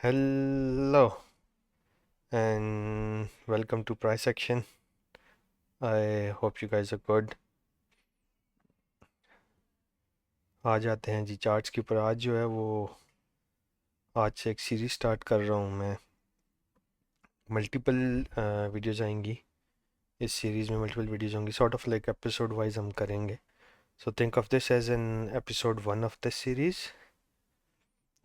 Hello and welcome to price action. I hope you guys are good. आज आते हैं जी charts के ऊपर। आज जो है वो आज से एक सीरीज स्टार्ट कर रहा हूँ मैं। मल्टीपल वीडियोस आएंगी इस सीरीज़ में। मल्टीपल वीडियोस होंगी, sort of like episode wise हम करेंगे। So think of this as an episode 1 of this series,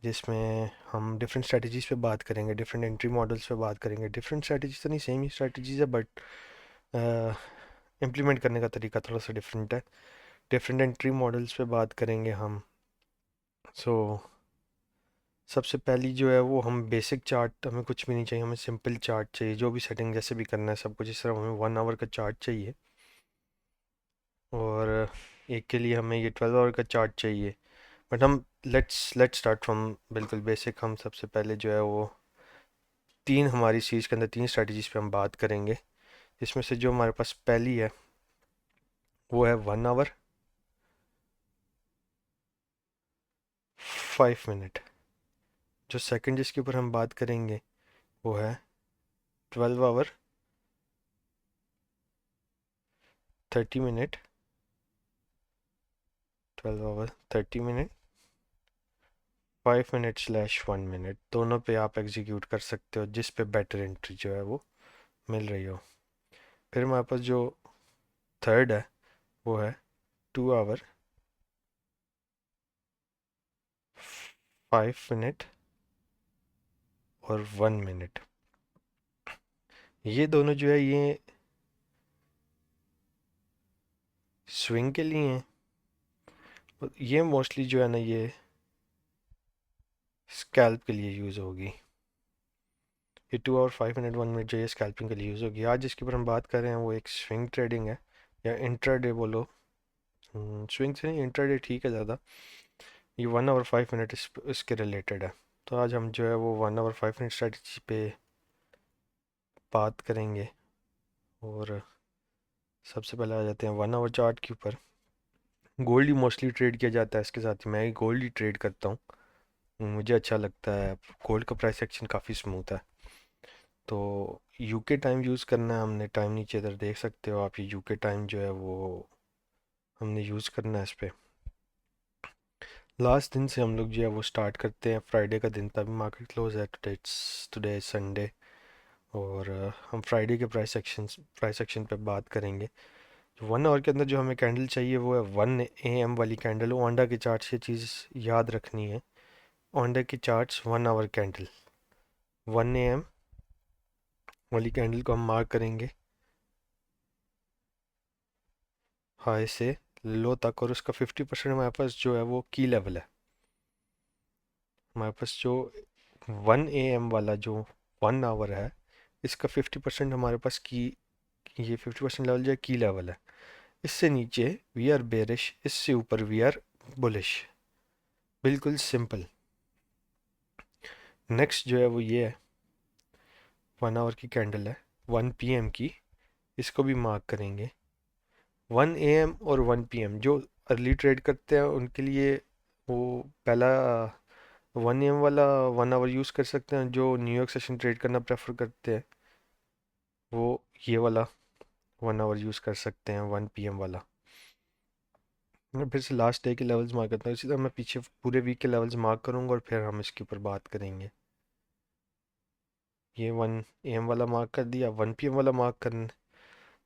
जिसमें हम डिफरेंट स्ट्रेटजीज़ पे बात करेंगे, डिफरेंट एंट्री मॉडल्स पे बात करेंगे। डिफरेंट स्ट्रेटजीज तो नहीं, सेम ही स्ट्रेटजीज है, बट इम्प्लीमेंट करने का तरीका थोड़ा सा डिफरेंट है। डिफरेंट एंट्री मॉडल्स पे बात करेंगे हम। सो सबसे पहली जो है वो हम बेसिक चार्ट, हमें कुछ भी नहीं चाहिए, हमें सिंपल चार्ट चाहिए। जो भी सेटिंग जैसे भी करना है सब कुछ इस तरह, हमें 1 आवर का चार्ट चाहिए। और एक के लिए हमें ये 12 आवर का चार्ट चाहिए। बट हम लेट्स स्टार्ट फ्रॉम बिल्कुल बेसिक। हम सबसे पहले जो है वो तीन, हमारी सीरीज के अंदर तीन स्ट्रेटजीज पे हम बात करेंगे। इसमें से जो हमारे पास पहली है वो है 1 आवर 5 मिनट। जो सेकंड जिसके ऊपर हम बात करेंगे वो है 12 आवर 30 मिनट। 12 आवर 30 मिनट, 5 मिनट/1 मिनट। दोनों पे आप एग्जीक्यूट कर सकते हो जिस पे बेटर एंट्री जो है वो मिल रही हो। फिर हमारे पास जो थर्ड है वो है 2 आवर 5 मिनट और 1 मिनट। ये दोनों जो है ये स्विंग के लिए हैं। ये मोस्टली जो है ना ये स्कैल्प के लिए यूज़ होगी। ये 2 आवर 5 मिनट 1 मिनट जो ये स्कैल्पिंग के लिए यूज़ होगी। आज जिसके ऊपर हम बात कर रहे हैं वो एक स्विंग ट्रेडिंग है, या इंट्राडे बोलो। स्विंग से नहीं, इंट्राडे ठीक है ज़्यादा। ये 1 आवर 5 मिनट इसके रिलेटेड है। तो आज हम जो है वो 1 आवर 5 मिनट स्ट्रेटजी पे बात करेंगे। और सबसे पहले आ जाते हैं 1 आवर चार्ट के ऊपर। गोल्ड ही मोस्टली ट्रेड किया जाता है, इसके साथ ही मैं गोल्ड ही ट्रेड करता हूँ। मुझे अच्छा लगता है, गोल्ड का प्राइस एक्शन काफ़ी स्मूथ है। तो यूके टाइम यूज़ करना है हमने। टाइम नीचे इधर देख सकते हो आप, ये यूके टाइम जो है वो हमने यूज़ करना है इस पर। लास्ट दिन से हम लोग जो है वो स्टार्ट करते हैं, फ्राइडे का दिन, तभी मार्केट क्लोज है। Today Sunday. और हम फ्राइडे के प्राइस एक्शन पे बात करेंगे। 1 आवर के अंदर जो हमें कैंडल चाहिए वो है 1 AM वाली कैंडल। ओंडा के चार्ट से चीज़ याद रखनी है। ओंडा के चार्ट्स 1 आवर कैंडल 1 AM वाली कैंडल को हम मार्क करेंगे हाई से लो तक। और उसका 50% हमारे पास जो है वो की लेवल है। हमारे पास जो 1 AM वाला जो 1 आवर है, इसका 50% हमारे पास की, ये 50% लेवल जो है की लेवल है। इससे नीचे वी आर बेरिश, इससे ऊपर वी आर बुलिश। बिल्कुल सिंपल। नेक्स्ट जो है वो ये है, 1 आवर की कैंडल है 1 PM की। इसको भी मार्क करेंगे। 1 AM और 1 PM जो अर्ली ट्रेड करते हैं उनके लिए वो पहला 1 AM वाला 1 आवर यूज़ कर सकते हैं। जो न्यूयॉर्क सेशन ट्रेड करना प्रेफर करते हैं वो ये वाला 1 आवर यूज़ कर सकते हैं, 1 PM वाला। मैं फिर से लास्ट डे के लेवल्स मार्क करता हूँ, इसी तरह मैं पीछे पूरे वीक के लेवल्स मार्क करूँगा और फिर हम इसके ऊपर बात करेंगे। ये 1 AM वाला मार्क कर दिया, 1 PM वाला मार्क करना।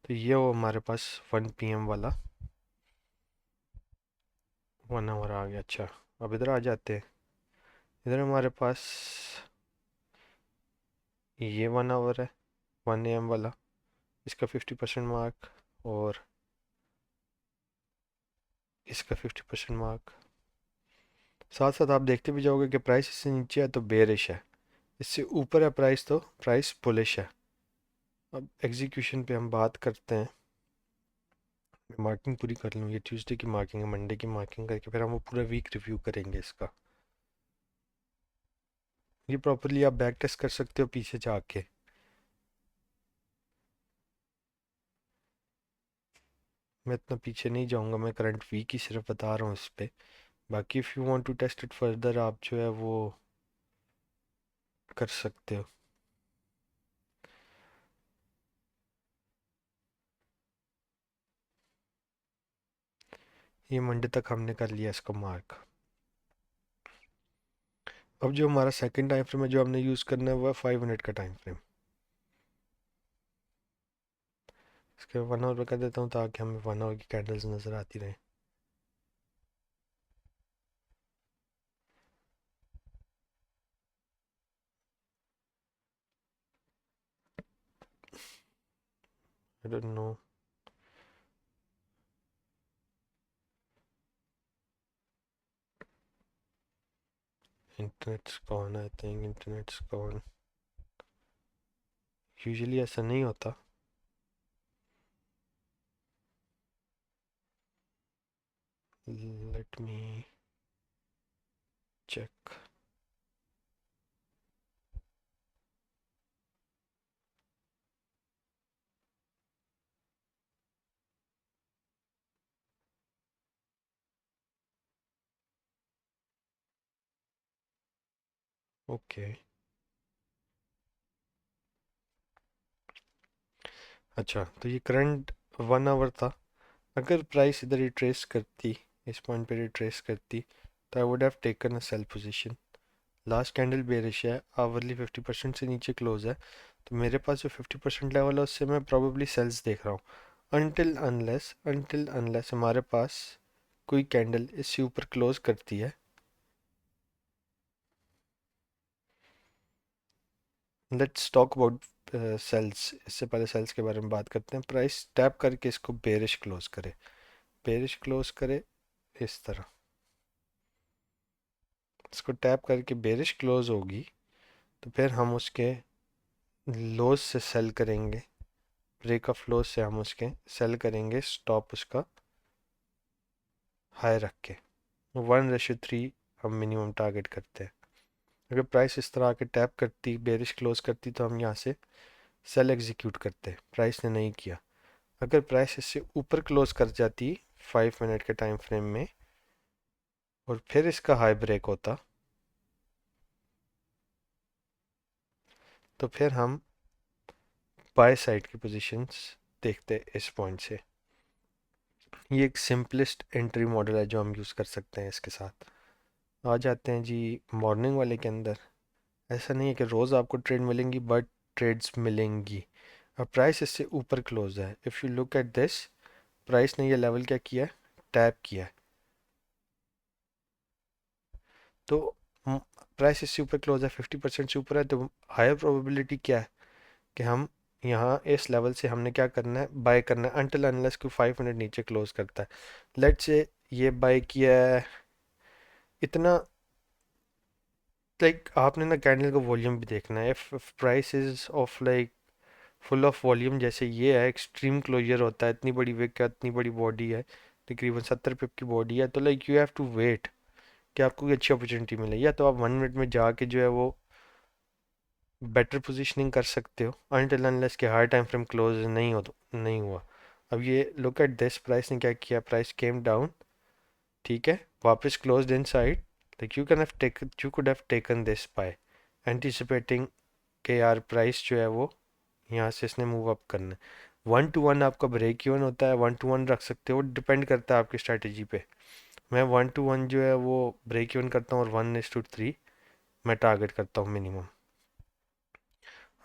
तो ये वो हमारे पास 1 PM वाला 1 आवर आ गया। अच्छा, अब इधर आ जाते हैं। इधर हमारे पास ये 1 आवर है 1 AM वाला, इसका 50% मार्क और इसका 50% मार्क। साथ साथ आप देखते भी जाओगे कि प्राइस इससे नीचे है तो बेरिश है, इससे ऊपर है प्राइस तो प्राइस बुलिश है। अब एग्जीक्यूशन पे हम बात करते हैं। मैं मार्किंग पूरी कर लूँ, ये ट्यूसडे की मार्किंग है, मंडे की मार्किंग करके फिर हम वो पूरा वीक रिव्यू करेंगे इसका। ये प्रॉपरली आप बैक टेस्ट कर सकते हो पीछे जाके। मैं इतना पीछे नहीं जाऊंगा, मैं करंट वीक ही सिर्फ बता रहा हूँ इस पे। बाकी if you want to test it further, आप जो है वो कर सकते हो। ये मंडे तक हमने कर लिया इसको मार्क। अब जो हमारा सेकंड टाइम फ्रेम है जो हमने यूज़ करना है वो है 5 मिनट का टाइम फ्रेम। इसके 1 आवर का कर देता हूँ ताकि हमें 1 आवर की कैंडल्स नज़र आती रहें। आई डोंट नो, इंटरनेट्स कौन, आई थिंक इंटरनेट्स कौन। यूजुअली ऐसा नहीं होता। Let me check. ओके, अच्छा तो ये करंट 1 आवर था। अगर प्राइस इधर रिट्रेस करती, इस पॉइंट पे रिट्रेस करती, तो I would have taken a sell position. Last candle bearish है, आवरली 50% से नीचे क्लोज है, तो मेरे पास जो 50% लेवल है उससे मैं प्रॉबेबली सेल्स देख रहा हूँ। अनटिल अनलेस हमारे पास कोई कैंडल इससे ऊपर क्लोज करती है। Let's talk about sells. इससे पहले सेल्स के बारे में बात करते हैं। प्राइस टैप करके इसको बेरिश क्लोज करे, बेरिश क्लोज करे इस तरह, इसको टैप करके बेरिश क्लोज होगी, तो फिर हम उसके लोज से सेल करेंगे। ब्रेक ऑफ लोज से हम उसके सेल करेंगे, स्टॉप उसका हाई रख के। 1:3 हम मिनिमम टारगेट करते हैं। अगर प्राइस इस तरह आके टैप करती, बेरिश क्लोज करती, तो हम यहाँ से सेल एग्जीक्यूट करते। प्राइस ने नहीं किया। अगर प्राइस इससे ऊपर क्लोज कर जाती 5 मिनट के टाइम फ्रेम में और फिर इसका हाई ब्रेक होता, तो फिर हम बाय साइड की पोजीशंस देखते इस पॉइंट से। ये एक सिंपलेस्ट एंट्री मॉडल है जो हम यूज़ कर सकते हैं इसके साथ। आ जाते हैं जी मॉर्निंग वाले के अंदर। ऐसा नहीं है कि रोज़ आपको ट्रेड मिलेंगी, बट ट्रेड्स मिलेंगी। अब प्राइस इससे ऊपर क्लोज है। If you look at this, price ने ये लेवल क्या किया है, टैप किया है। तो प्राइस इससे ऊपर क्लोज है, 50% से ऊपर है, तो हायर प्रोबेबिलिटी क्या है कि हम यहाँ इस लेवल से हमने क्या करना है, बाय करना है अनटिल अनलेस कोई 5 मिनट नीचे क्लोज करता है। लेट्स से ये बाय किया है इतना, लाइक आपने ना कैंडल का वॉल्यूम भी देखना है। If price is of like full of volume, जैसे ये है एक्सट्रीम क्लोजर होता है, इतनी बड़ी विक है, इतनी बड़ी बॉडी है, तकरीबन 70 पिप की बॉडी है, तो like you have to wait कि आपको कोई अच्छी अपॉर्चुनिटी मिले, या तो आप 1 मिनट में जाके जो है वो बेटर पोजीशनिंग कर सकते हो अनटिल अनलेस के हाई टाइम फ्रेम क्लोज नहीं हो, तो नहीं हुआ। अब ये लुक एट दिस, प्राइस ने क्या किया, प्राइस केम डाउन, ठीक है, वापस closed in side. Like you could have taken this by anticipating के यार प्राइस जो है वो यहाँ से इसने मूव अप करना है। 1 to 1 आपका ब्रेक इवन होता है, 1 to 1 रख सकते हो, डिपेंड करता है आपकी स्ट्रैटेजी पे। मैं 1 to 1 जो है वो ब्रेक इवन करता हूँ और 1:3 मैं टारगेट करता हूँ मिनिमम।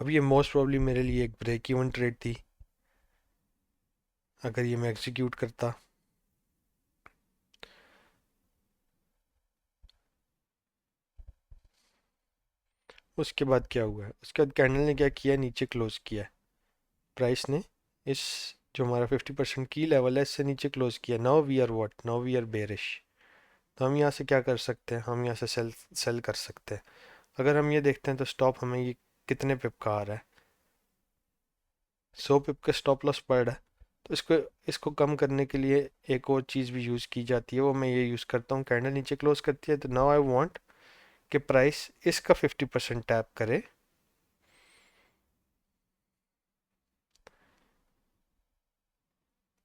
अब ये मोस्ट प्रॉब्ली मेरे लिए एक ब्रेक इवन ट्रेड थी। अगर ये मैं एग्जीक्यूट करता, उसके बाद क्या हुआ है, उसके बाद कैंडल ने क्या किया, नीचे क्लोज किया है। प्राइस ने इस जो हमारा 50% की लेवल है इससे नीचे क्लोज किया। Now we are what, now we are bearish. तो हम यहाँ से क्या कर सकते हैं, हम यहाँ से सेल सेल कर सकते हैं। अगर हम ये देखते हैं तो स्टॉप हमें ये कितने पिप का आ रहा है, 100 पिप का स्टॉप लॉस पड़ रहा है। तो इसको इसको कम करने के लिए एक और चीज़ भी यूज़ की जाती है, वो मैं ये यूज़ करता हूँ। कैंडल नीचे क्लोज करती है तो नाउ आई वांट कि प्राइस इसका 50% टैप करे।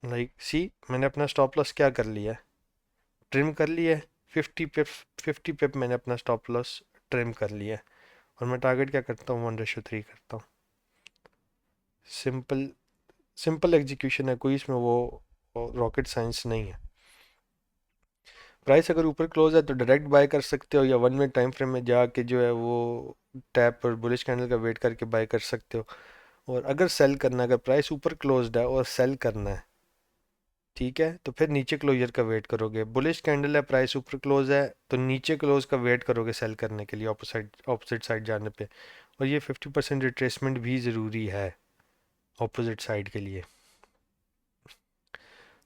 लाइक सी, मैंने अपना स्टॉप लॉस क्या कर लिया है, ट्रिम कर लिया है। 50 पिप, 50 पिप मैंने अपना स्टॉप लॉस ट्रिम कर लिया है। और मैं टारगेट क्या करता हूँ, 1:3 करता हूँ। सिंपल सिंपल एग्जीक्यूशन है, कोई इसमें वो रॉकेट साइंस नहीं है। प्राइस अगर ऊपर क्लोज है तो डायरेक्ट बाय कर सकते हो, या 1 मिनट टाइम फ्रेम में जाके जो है वो टैप पर बुलिश कैंडल का वेट करके बाय कर सकते हो। और अगर सेल करना है, अगर प्राइस ऊपर क्लोज्ड है और सेल करना है, ठीक है, तो फिर नीचे क्लोजर का वेट करोगे। बुलिश कैंडल है, प्राइस ऊपर क्लोज है, तो नीचे क्लोज का वेट करोगे सेल करने के लिए, ऑपोजिट साइड जाने पे। और ये 50% रिट्रेसमेंट भी ज़रूरी है ऑपोजिट साइड के लिए।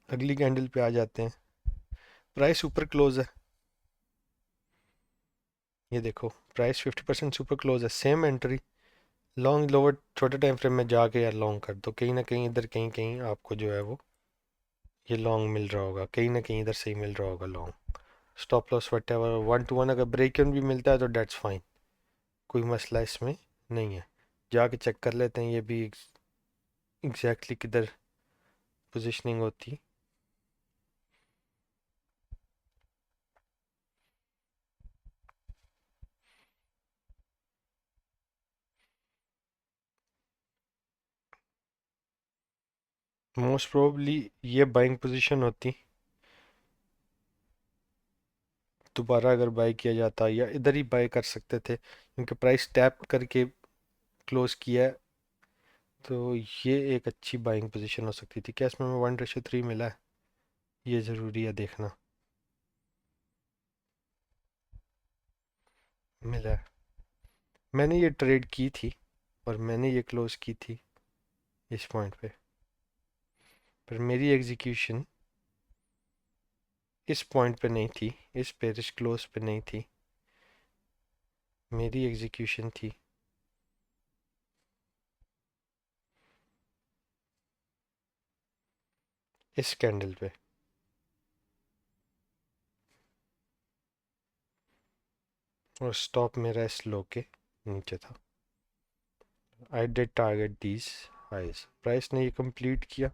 अगली कैंडल पे आ जाते हैं। प्राइस ऊपर क्लोज है, ये देखो प्राइस 50% सुपर क्लोज है, सेम एंट्री। लॉन्ग लोअर छोटे टाइम फ्रेम में जाके यार लॉन्ग कर दो, कहीं ना कहीं इधर कहीं कहीं आपको जो है वो ये लॉन्ग मिल रहा होगा, कहीं ना कहीं इधर से ही मिल रहा होगा long. Stop loss what ever 1 to 1 अगर ब्रेक इवन भी मिलता है तो डेट्स फाइन, कोई मसला इसमें नहीं है। जाके चेक कर लेते हैं ये भी एग्जैक्टली किधर पोजिशनिंग होती। मोस्ट प्रोबली ये बाइंग पोजीशन होती, दोबारा अगर बाय किया जाता, या इधर ही बाय कर सकते थे क्योंकि प्राइस टैप करके क्लोज किया है, तो ये एक अच्छी बाइंग पोजीशन हो सकती थी। क्या इसमें 1:3 मिला है, ये ज़रूरी है देखना। मिला है, मैंने ये ट्रेड की थी और मैंने ये क्लोज की थी इस पॉइंट पे, पर मेरी एग्जीक्यूशन इस पॉइंट पे नहीं थी, इस पेरिश क्लोज पे नहीं थी, मेरी एग्जीक्यूशन थी इस कैंडल पे। और स्टॉप मेरा इस लो के नीचे था। I did target these highs, price ने ये कंप्लीट किया,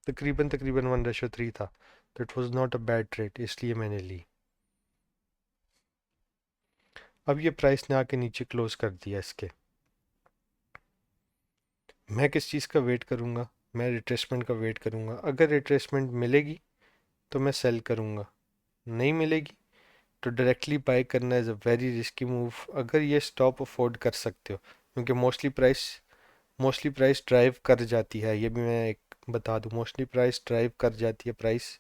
तकरीबन तकरीबन 1:3 था, तो it was not a bad trade, इसलिए मैंने ली। अब ये प्राइस ने आके नीचे क्लोज कर दिया इसके, मैं किस चीज़ का वेट करूँगा, मैं रिट्रेसमेंट का वेट करूँगा। अगर रिट्रेसमेंट मिलेगी तो मैं सेल करूँगा, नहीं मिलेगी तो डायरेक्टली बाय करना is a very risky move, अगर ये स्टॉप अफोर्ड कर सकते हो, क्योंकि मोस्टली प्राइस ड्राइव कर जाती है, ये भी मैं एक बता दूँ, मोस्टली प्राइस ड्राइव कर जाती है, price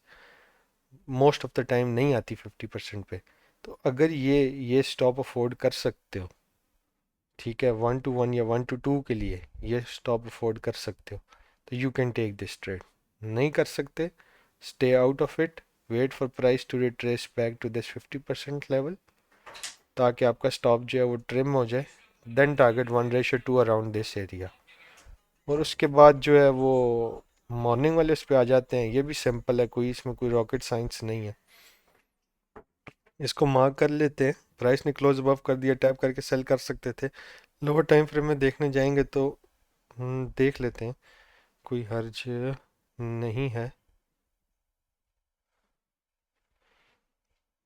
most of the time नहीं आती 50% पे। तो अगर ये स्टॉप अफोर्ड कर सकते हो, ठीक है, 1 to 1 या 1 to 2 के लिए ये स्टॉप अफोर्ड कर सकते हो, तो you can take this trade. नहीं कर सकते, stay out of it, wait for price to retrace back to this 50% level, ताकि आपका स्टॉप जो है वो ट्रिम हो जाए। Then target 1:2 around this area. और उसके बाद जो है वो मॉर्निंग वाले उस पे आ जाते हैं, ये भी सिंपल है, कोई इसमें कोई रॉकेट साइंस नहीं है। इसको मार्क कर लेते हैं, प्राइस ने क्लोज अबव कर दिया, टैप करके सेल कर सकते थे। लोअर टाइम फ्रेम में देखने जाएंगे तो देख लेते हैं, कोई हर्ज नहीं है।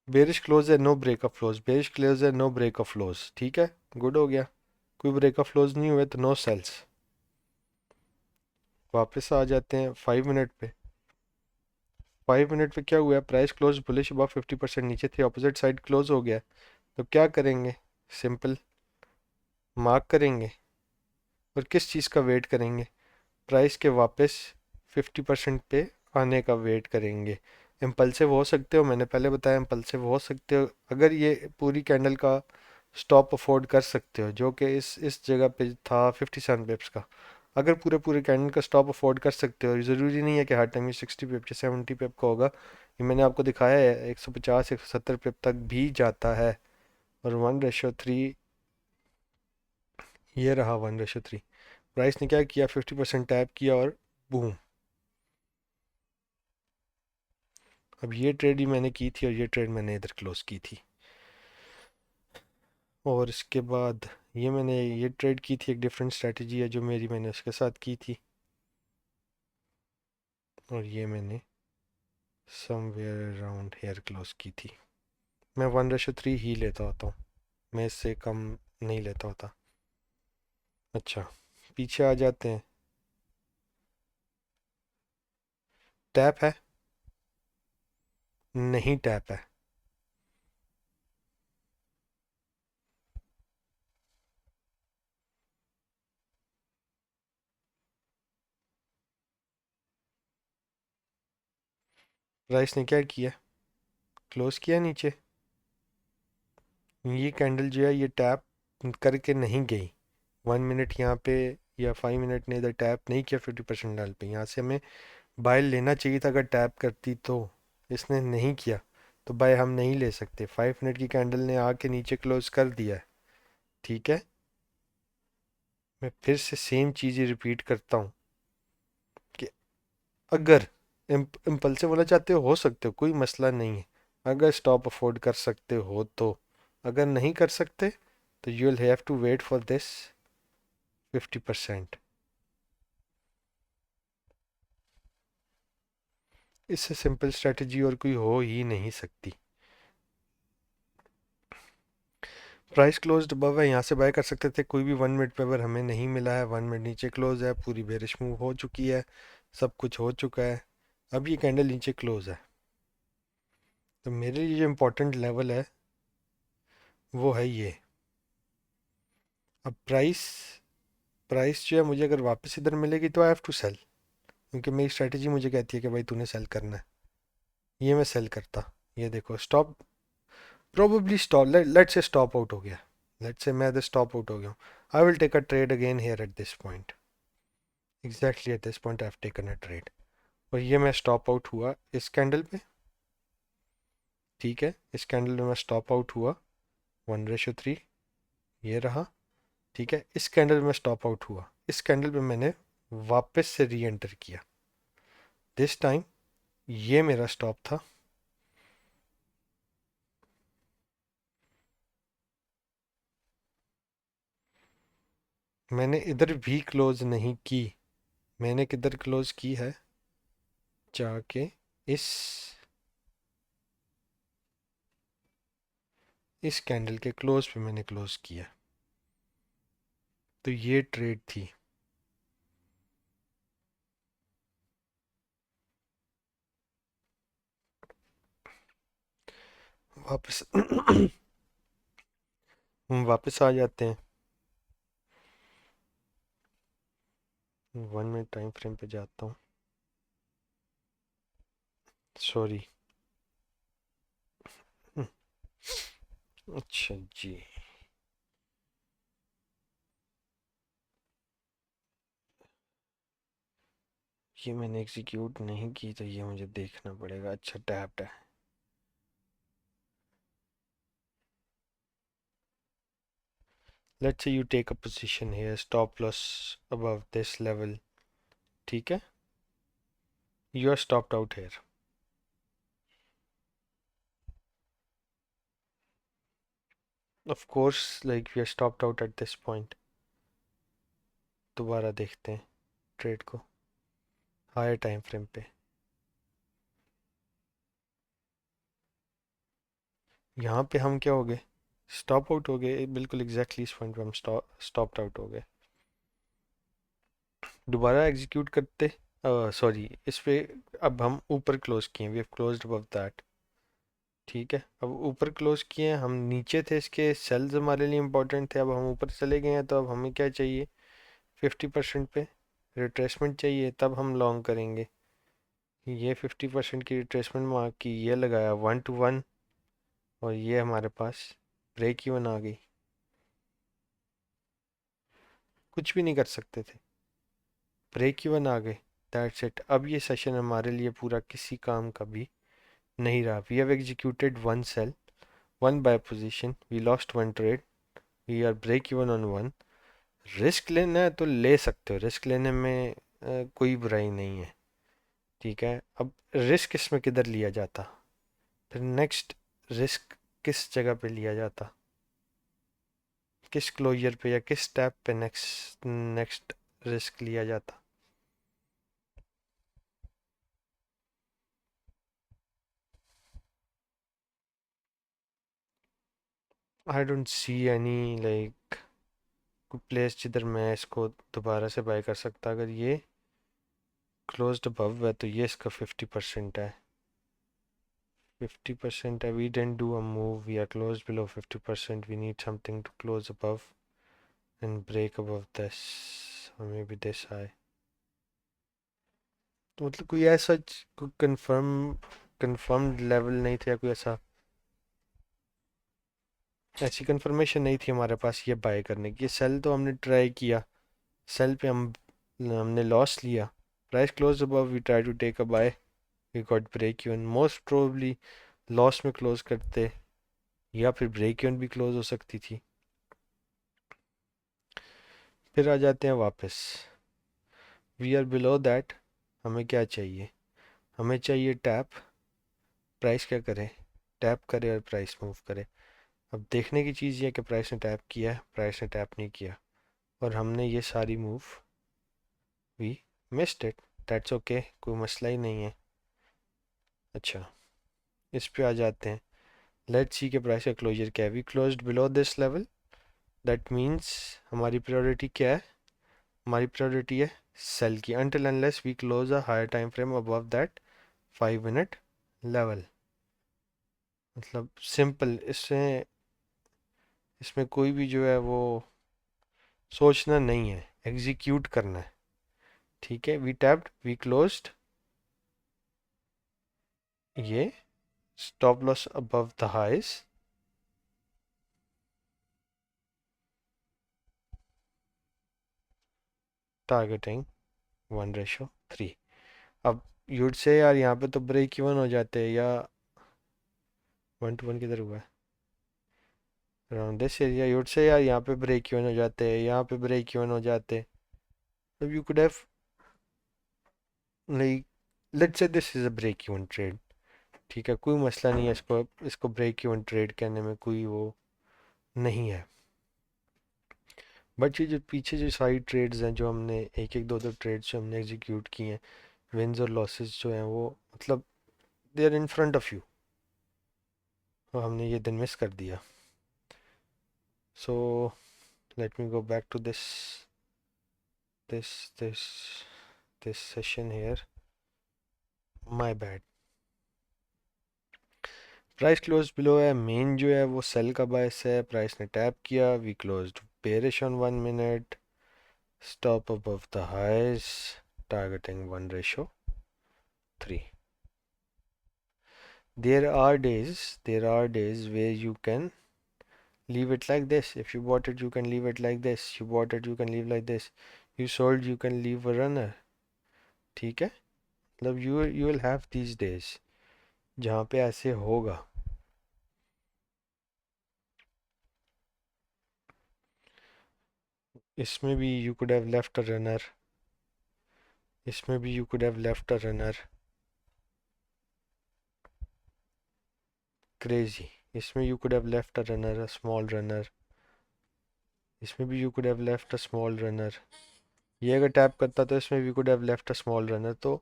बेरिश क्लोज है, no break of close, bearish close है, नो ब्रेक ऑफ क्लोज, ठीक है, गुड हो गया। कोई ब्रेक ऑफ क्लोज नहीं हुए तो नो सेल्स। वापस आ जाते हैं 5 मिनट पे। 5 मिनट पे क्या हुआ है, प्राइस क्लोज बुलिश अबव 50%, नीचे थी, अपोजिट साइड क्लोज हो गया। तो क्या करेंगे, सिंपल मार्क करेंगे और किस चीज़ का वेट करेंगे, प्राइस के वापस 50% पे आने का वेट करेंगे। इम्पल्सिव हो सकते हो, मैंने पहले बताया इम्पल्सिव हो सकते हो, अगर ये पूरी कैंडल का स्टॉप अफोर्ड कर सकते हो, जो कि इस जगह पे था 57 पिप्स का। अगर पूरे पूरे कैंडल का स्टॉप अफोर्ड कर सकते हो, ज़रूरी नहीं है कि हर टाइम ये 60 पिप या 70 पिप का होगा, ये मैंने आपको दिखाया है 150 170 पिप तक भी जाता है। और 1:3, ये रहा 1:3, प्राइस ने क्या किया, 50% टैप किया और बूम। अब ये ट्रेड ही मैंने की थी और ये ट्रेड मैंने इधर क्लोज की थी। और इसके बाद ये ट्रेड की थी, एक डिफरेंट स्ट्रेटजी है जो मेरी, मैंने उसके साथ की थी। और ये मैंने समवेयर अराउंड हेयर क्लोज की थी। मैं 1:3 ही लेता होता हूँ। मैं इससे कम नहीं लेता होता। अच्छा, पीछे आ जाते हैं। टैप है? नहीं टैप है। प्राइस ने क्या किया? क्लोज किया नीचे। ये कैंडल जो है ये टैप करके नहीं गई। 1 मिनट यहाँ पे या 5 मिनट ने इधर टैप नहीं किया 50% डाल पे। यहाँ से हमें बाय लेना चाहिए था अगर टैप करती तो। इसने नहीं किया तो बाय हम नहीं ले सकते। 5 मिनट की कैंडल ने आके नीचे क्लोज कर दिया है। ठीक है, मैं फिर से सेम चीज़ रिपीट करता हूँ कि अगर इम्पल्सिव होना चाहते हो सकते हो, कोई मसला नहीं है। अगर स्टॉप अफोर्ड कर सकते हो तो। अगर नहीं कर सकते तो you will have to wait for this 50%। इससे सिंपल स्ट्रेटजी और कोई हो ही नहीं सकती। प्राइस क्लोज्ड अबव है, यहाँ से बाय कर सकते थे कोई भी 1 मिनट पे। अगर हमें नहीं मिला है, 1 मिनट नीचे क्लोज है, पूरी बेरिश मूव हो चुकी है, सब कुछ हो चुका है, अब ये कैंडल नीचे क्लोज है। तो मेरे लिए जो इम्पोर्टेंट लेवल है वो है ये। अब प्राइस प्राइस जो है मुझे अगर वापस इधर मिलेगी तो आई हैव टू सेल, क्योंकि मेरी स्ट्रेटजी मुझे कहती है कि भाई तूने सेल करना है। ये मैं सेल करता। ये देखो stop, probably stop, let's say stop out हो गया। लेट्स से मैं स्टॉप आउट हो गया हूँ। I will take a trade again here at this point. Exactly at this point I have taken a trade. और ये मैं स्टॉप आउट हुआ इस कैंडल पे। ठीक है, इस कैंडल में मैं स्टॉप आउट हुआ 1:3, ये रहा। ठीक है, इस कैंडल में स्टॉप आउट हुआ, इस कैंडल पे मैंने वापस से री एंटर किया। दिस टाइम ये मेरा स्टॉप था। मैंने इधर भी क्लोज नहीं की। मैंने किधर क्लोज की है, जाके इस इस कैंडल के क्लोज पे मैंने क्लोज किया। तो ये ट्रेड थी। वापस हम वापस आ जाते हैं। 1 मिनट टाइम फ्रेम पे जाता हूँ। सॉरी। अच्छा जी, ये मैंने एग्जीक्यूट नहीं की तो ये मुझे देखना पड़ेगा। अच्छा टैप्ड है। Let's say you take a position here, stop loss above this level. ठीक है, you are stopped out here. Of course like we are stopped out at this point. दोबारा देखते हैं ट्रेड को हायर टाइम फ्रेम पे। यहाँ पे हम क्या हो गए, स्टॉप आउट हो गए। बिल्कुल एग्जैक्टली इस पॉइंट पे हम स्टॉप्ड आउट हो गए। दोबारा एग्जीक्यूट करते, सॉरी इस पे अब हम ऊपर क्लोज किए, we have closed above that. ठीक है, अब ऊपर क्लोज किए, हम नीचे थे, इसके सेल्स हमारे लिए इंपॉर्टेंट थे। अब हम ऊपर चले गए हैं तो अब हमें क्या चाहिए, 50% पे रिट्रेसमेंट चाहिए, तब हम लॉन्ग करेंगे। ये 50% की रिट्रेसमेंट मार्क की, ये लगाया 1 to 1, और ये हमारे पास ब्रेक इवन आ गई। कुछ भी नहीं कर सकते थे, ब्रेक इवन आ गए। That's it. अब ये सेशन हमारे लिए पूरा किसी काम का भी नहीं रहा। We have executed one sell, one buy position, we lost one trade, we are break even on one. Risk लेना है तो ले सकते हो, रिस्क लेने में कोई बुराई नहीं है। ठीक है, अब रिस्क इसमें किधर लिया जाता, फिर नेक्स्ट रिस्क किस जगह पे लिया जाता, किस क्लोजर पे या किस स्टेप पे नेक्स्ट नेक्स्ट रिस्क लिया जाता। I don't see any like कोई प्लेस जिधर मैं इसको दोबारा से बाय कर सकता। अगर ये क्लोज्ड अबव है तो ये इसका 50% है। 50% है, we didn't do a move, we are closed below 50%, we need something to close above and break above this or maybe this high। तो मतलब कोई ऐसा कोई कंफर्म्ड लेवल नहीं था, कोई ऐसी कंफर्मेशन नहीं थी हमारे पास ये बाय करने की। सेल तो हमने ट्राई किया, सेल पे हमने लॉस लिया। Price close above, we try to take a buy, we got break even. Most probably loss में क्लोज करते या फिर ब्रेक इवन भी क्लोज हो सकती थी। फिर आ जाते हैं वापस, वी आर बिलो दैट। हमें क्या चाहिए? हमें चाहिए टैप। प्राइस क्या करे? टैप करे और प्राइस मूव करे। अब देखने की चीज़ ये है कि प्राइस ने टैप किया है, प्राइस ने टैप नहीं किया, और हमने ये सारी move we missed it. That's okay, कोई मसला ही नहीं है। अच्छा, इस पे आ जाते हैं। लेट्स सी के प्राइस का क्लोजर क्या है। We closed below this level, that means हमारी प्रायोरिटी क्या है? हमारी प्रायोरिटी है सेल की, until unless we close a higher time frame above that 5 minute level. मतलब सिंपल, इसमें इसमें कोई भी जो है वो सोचना नहीं है, एग्जीक्यूट करना है। ठीक है, वी टैप्ड, वी क्लोज्ड, ये stop loss above the highs, targeting 1:3। अब यूड से यार यहाँ पे तो ब्रेक इवन हो जाते हैं, या 1:1 किधर हुआ है? अराउंड दिस एरिया यूड से यार यहाँ पे ब्रेक इवन हो जाते हैं, यहाँ पे ब्रेक इवन हो जाते। तो you could have like, let's say this is a break even trade. ठीक है, कोई मसला नहीं है, इसको इसको ब्रेक इवन ट्रेड करने में कोई वो नहीं है। बट ये जो पीछे जो सारी ट्रेड्स हैं, जो हमने एक एक दो दो ट्रेड्स जो हमने एग्जीक्यूट किए हैं, विंस और लॉसेस जो हैं वो मतलब they are in front of you, और हमने ये दिन मिस कर दिया। So let me go back to this this this session here. My bad. Price close below है, मेन जो है वो सेल का बायस है। प्राइस ने टैप किया, we closed bearish on 1 minute, stop above the highs, targeting 1:3। There are days where you can leave it like this. If you bought it, you can leave it like this. You bought it, you can leave like this. You sold, you can leave a runner। ठीक है, मतलब you will have these days जहाँ पे ऐसे होगा। इसमें भी you could have left a runner, इसमें भी you could have left a runner। Crazy। इसमें you could have left a runner, a small runner। इसमें भी you could have left a small runner। ये अगर टैप करता तो इसमें we could have left a small runner. तो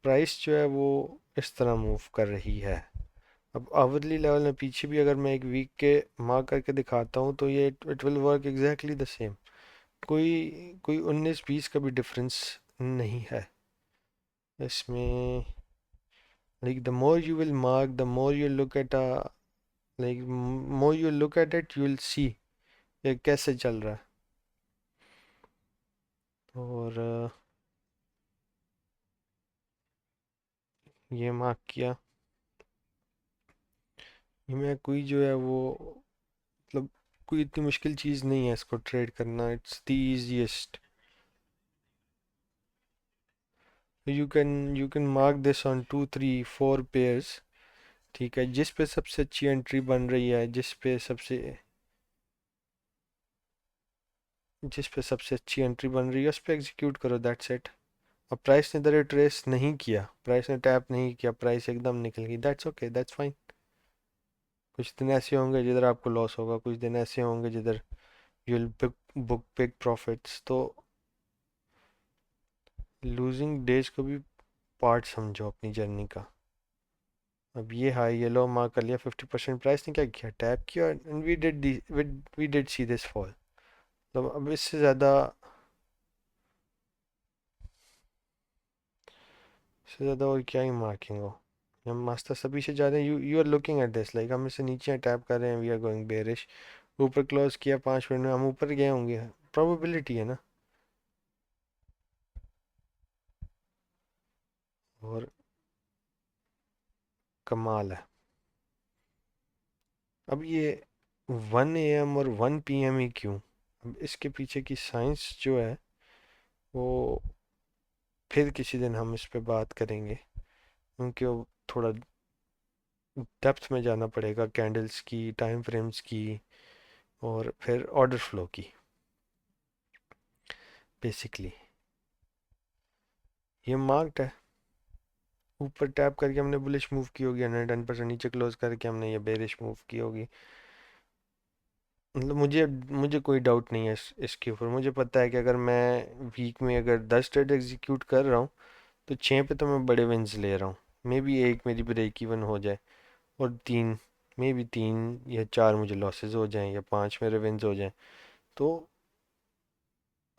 price जो है वो इस तरह मूव कर रही है। अब आवरली लेवल में पीछे भी अगर मैं एक वीक के मार्क करके दिखाता हूँ तो ये it will work exactly the same. कोई कोई 19-20 का भी डिफरेंस नहीं है इसमें। Like the more you will mark, the more you look at like more you look at it, you will see ये कैसे चल रहा है। और ये मार्क किया, मैं कोई जो है वो मतलब कोई इतनी मुश्किल चीज़ नहीं है इसको ट्रेड करना, it's the easiest. You can mark this on 2 3 4 pairs. ठीक है, सबसे अच्छी एंट्री बन रही है, जिस पे सबसे अच्छी एंट्री बन रही है उस पे एग्जीक्यूट करो, दैट्स इट। अब प्राइस ने इधर ट्रेस नहीं किया, प्राइस ने टैप नहीं किया, प्राइस एकदम निकल गई, दैट्स ओके, दैट्स फाइन। कुछ दिन ऐसे होंगे जिधर आपको लॉस होगा, कुछ दिन ऐसे होंगे जिधर you will book big profits. तो लूजिंग डेज को भी पार्ट समझो अपनी जर्नी का। अब ये हाई येलो मार्क कर लिया 50%, प्राइस ने क्या किया, टैप किया and we did see this fall. तो अब इससे ज़्यादा और क्या ही मार्किंग हो। हम मास्टर सभी से ज़्यादा you you are looking at this like हम इससे नीचे टैप कर रहे हैं, वी आर गोइंग बेरिश। ऊपर क्लोज किया 5 मिनट में, हम ऊपर गए होंगे, प्रोबेबिलिटी है ना। और कमाल है। अब ये 1 AM और 1 PM ही क्यों, अब इसके पीछे की साइंस जो है वो फिर किसी दिन हम इस पे बात करेंगे, क्योंकि वो थोड़ा डेप्थ में जाना पड़ेगा, कैंडल्स की, टाइम फ्रेम्स की, और फिर ऑर्डर फ्लो की। बेसिकली ये मार्क्ड है, ऊपर टैप करके हमने बुलिश मूव की होगी 110%, नीचे क्लोज करके हमने ये बेरिश मूव की होगी। मतलब मुझे मुझे कोई डाउट नहीं है इसके ऊपर। मुझे पता है कि अगर मैं वीक में अगर 10 ट्रेड एग्जीक्यूट कर रहा हूँ तो 6 पे तो मैं बड़े विंस ले रहा हूँ। मे बी एक मेरी ब्रेक इवन हो जाए, और मे बी 3 या 4 मुझे लॉसेस हो जाएं, या 5 मेरे विंस हो जाएं। तो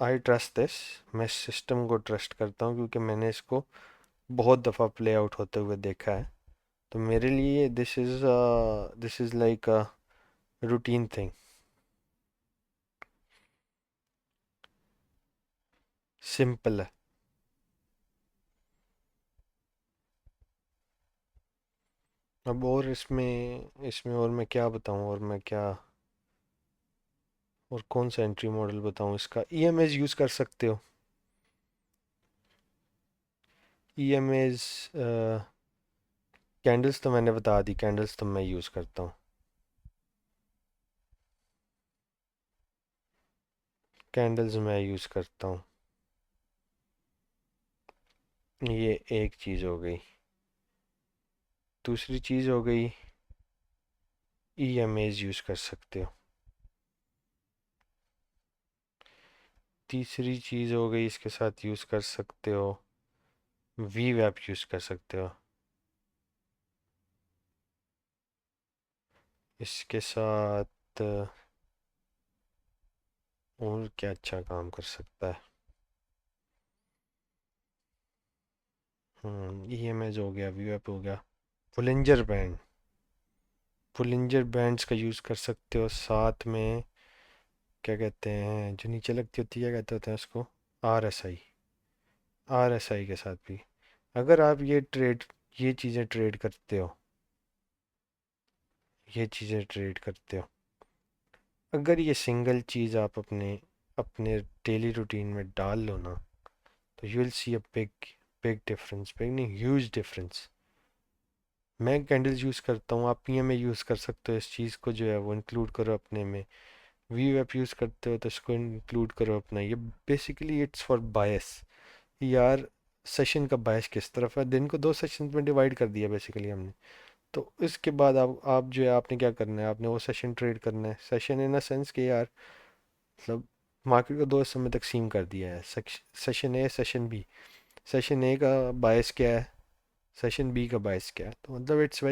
आई ट्रस्ट दिस, मैं सिस्टम को ट्रस्ट करता हूँ, क्योंकि मैंने इसको बहुत दफ़ा प्ले आउट होते हुए देखा है। तो मेरे लिए this is like a routine thing. Simple है। अब और इसमें इसमें और मैं क्या बताऊं, और कौन सा एंट्री मॉडल बताऊं। इसका ईएमएस यूज़ कर सकते हो। ईएमएस कैंडल्स तो मैंने बता दी, कैंडल्स तो मैं यूज़ करता हूँ। कैंडल्स मैं यूज़ करता हूँ। ये एक चीज़ हो गई। दूसरी चीज़ हो गई, ईएमएस यूज़ कर सकते हो। तीसरी चीज़ हो गई, इसके साथ यूज़ कर सकते हो, वी वैप यूज़ कर सकते हो। इसके साथ और क्या अच्छा काम कर सकता है। ईएमएस हो गया, वी वैप हो गया। फुलिंजर बैंड, फुलिंजर बैंड्स का यूज़ कर सकते हो। साथ में क्या कहते हैं जो नीचे लगती होती है, क्या कहते होते हैं उसको, आरएसआई। आरएसआई के साथ भी अगर आप ये चीज़ें ट्रेड करते हो, ये चीज़ें ट्रेड करते हो, अगर ये सिंगल चीज़ आप अपने अपने डेली रूटीन में डाल लो ना, तो you will see a big big difference, big नहीं, ह्यूज डिफरेंस। मैं कैंडल्स यूज़ करता हूँ, आप पीएमए यूज़ कर सकते हो। इस चीज़ को जो है वो इंक्लूड करो अपने में। वी ऐप यूज़ करते हो तो इसको इंक्लूड करो अपना। ये बेसिकली इट्स फॉर बायस। यार सेशन का बायस किस तरफ है, दिन को 2 सेशन में डिवाइड कर दिया बेसिकली हमने। तो इसके बाद आप जो है आपने क्या करना है, आपने वो सेशन ट्रेड करना है। सेशन इन अ सेंस कि यार मतलब मार्केट को 2 हिस्सों में तकसीम कर दिया है, session A, session B. Session A का बायस क्या है, सेशन बी का बायस क्या है। तो मतलब it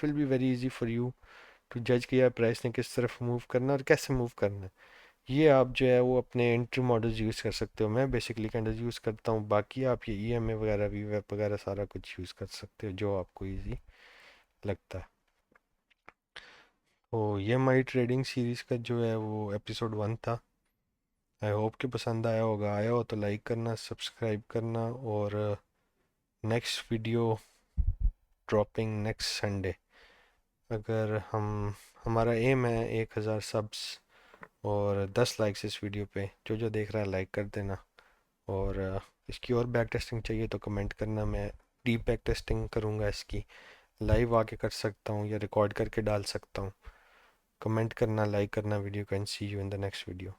will be very easy for you to जज कि यार प्राइस ने किस तरफ मूव करना है और कैसे मूव करना है। ये आप जो है वो अपने एंट्री मॉडल्स यूज़ कर सकते हो। मैं बेसिकली कैंडल्स यूज़ करता हूँ, बाकी आप ये ईएमए वगैरह, वी वेब वगैरह सारा कुछ यूज़ कर सकते हो जो आपको इजी लगता है। तो ये हमारी ट्रेडिंग सीरीज़ का जो है वो एपिसोड 1 था। आई होप कि पसंद आया होगा। आया हो तो लाइक करना, सब्सक्राइब करना, और next video dropping next Sunday. अगर हमारा एम है 1000 सब्स और 10 लाइक्स इस वीडियो पे। जो जो देख रहा है लाइक कर देना। और इसकी और बैक टेस्टिंग चाहिए तो कमेंट करना, मैं डीप बैक टेस्टिंग करूँगा इसकी। लाइव आके कर सकता हूँ या रिकॉर्ड करके डाल सकता हूँ। कमेंट करना, लाइक करना वीडियो को, and see you in the next video.